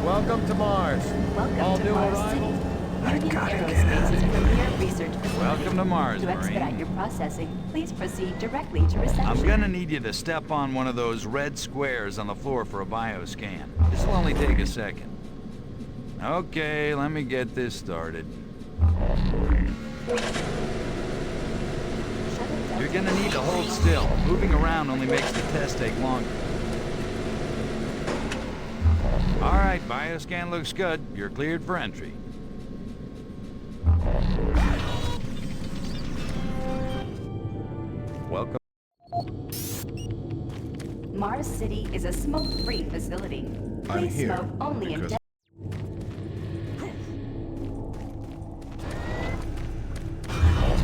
Welcome to Mars. All new arrivals. Union Aerospace's premier research facility. Welcome to Mars, To expedite Marine. your processing, please proceed directly to reception. I'm gonna need you to step on one of those red squares on the floor for a bioscan. This will only take a second. Okay, let me get this started. You're gonna need to hold still. Moving around only makes the test take longer. All right, bioscan looks good. You're cleared for entry. Welcome. Mars City is a smoke-free facility. Please here smoke only in...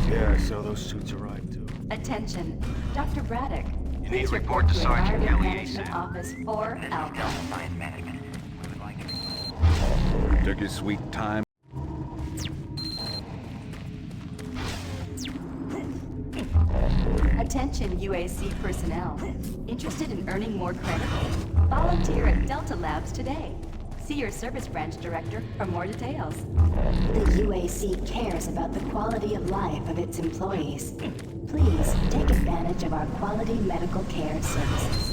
Yeah, so those suits arrived too. Attention, Dr. Braddock. You Please need to report to Sergeant Environment Kelly Management ASAP. Office 4 Alpha. Fine management. We would like it. Took your sweet time. Attention UAC personnel. Interested in earning more credit? Volunteer at Delta Labs today. See your service branch director for more details. The UAC cares about the quality of life of its employees. Please take advantage of our quality medical care services.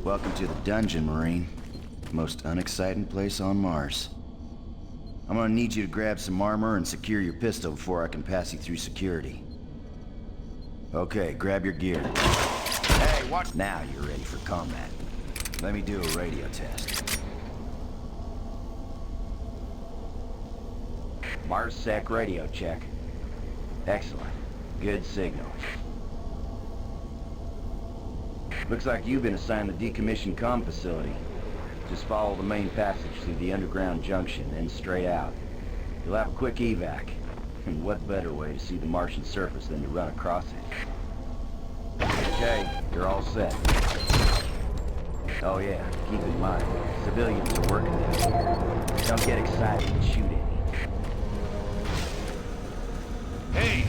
Welcome to the dungeon, Marine. Most unexciting place on Mars. I'm gonna need you to grab some armor and secure your pistol before I can pass you through security. Okay, grab your gear. Hey, watch! Now you're ready for combat. Let me do a radio test. MarsSec radio check. Excellent. Good signal. Looks like you've been assigned the decommissioned comm facility. Just follow the main passage through the underground junction, then straight out. You'll have a quick evac. And what better way to see the Martian surface than to run across it? Okay, you're all set. Oh yeah, keep in mind, civilians are working down here. Don't get excited and shoot at me. Hey!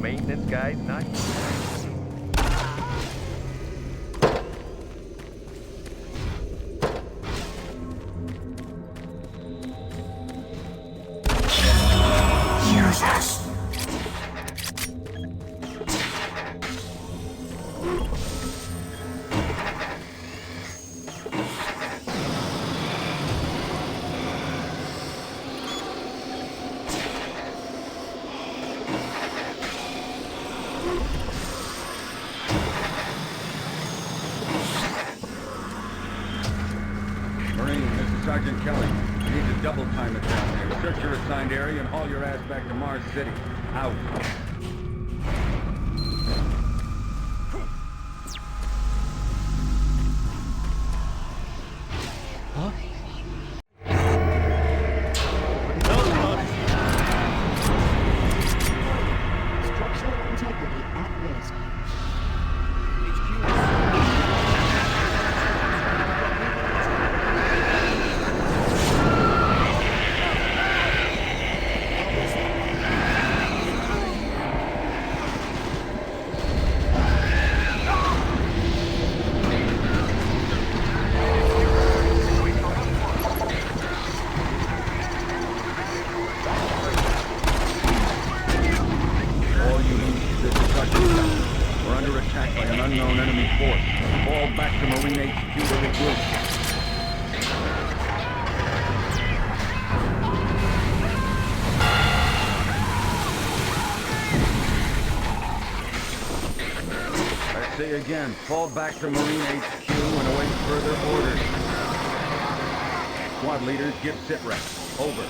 Maintenance guy's not. Sergeant Kelly, you need to double time it down there. Search your assigned area and haul your ass back to Mars City. Out. Structural integrity at risk. We're under attack by an unknown enemy force. Fall back to Marine HQ to regroup. I say again, fall back to Marine HQ and await further orders. Squad leaders, give sit rep. Over.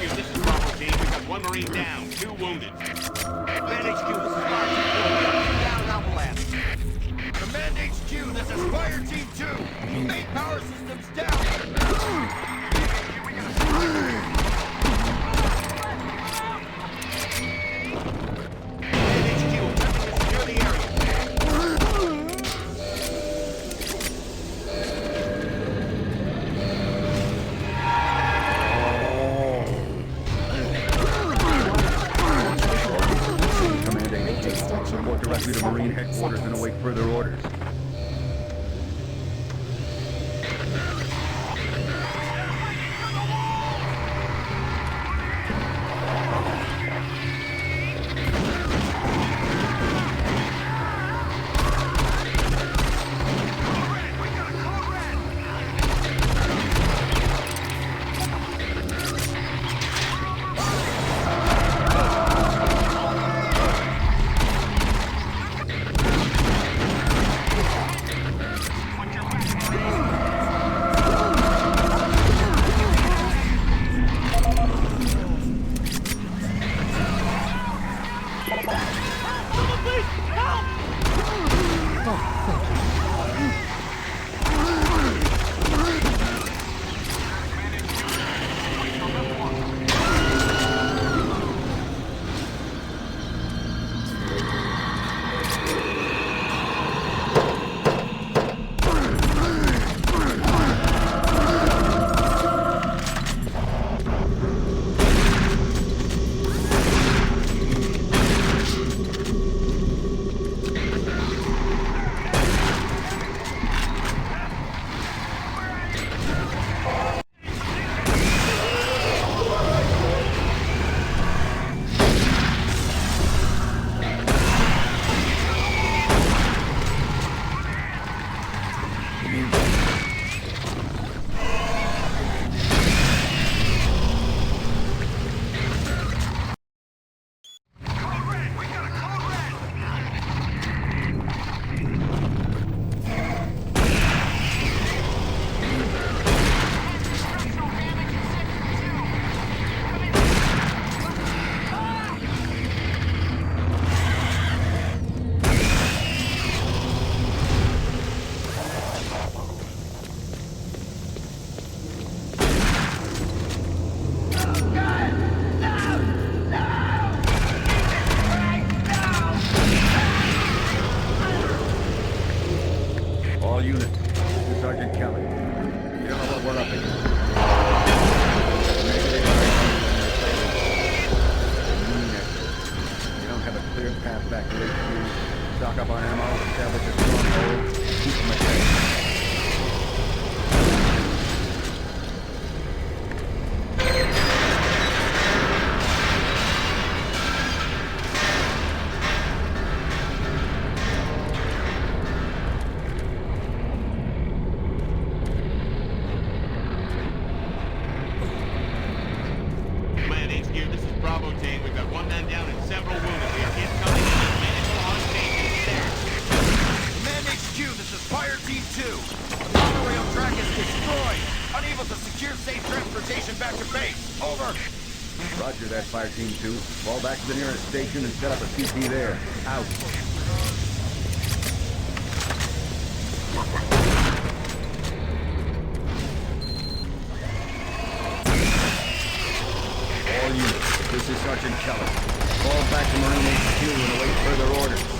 HQ, this is Bravo Team. We got one Marine down, 2 wounded. Command HQ, this is Fire Team 2. We got 2 down in Alpha Lab. Command HQ, this is Fire Team 2. Main power systems down. Report directly to Marine headquarters and await further orders. All units, this is Sergeant Kelly. You don't know what we're up against. Maybe they You don't have a clear path back to HQ. Stock up on ammo, establish a stronghold, keep them at bay. Bravo team, we've got 1 man down and several wounded. We are incoming and manageable on station. Command HQ, this is Fire Team 2. The monorail track is destroyed. Unable to secure safe transportation back to base. Over. Roger that, Fire Team 2. Fall back to the nearest station and set up a CP there. Out. All units, this is Sergeant Kelly. Fall back to Marine HQ and await further orders.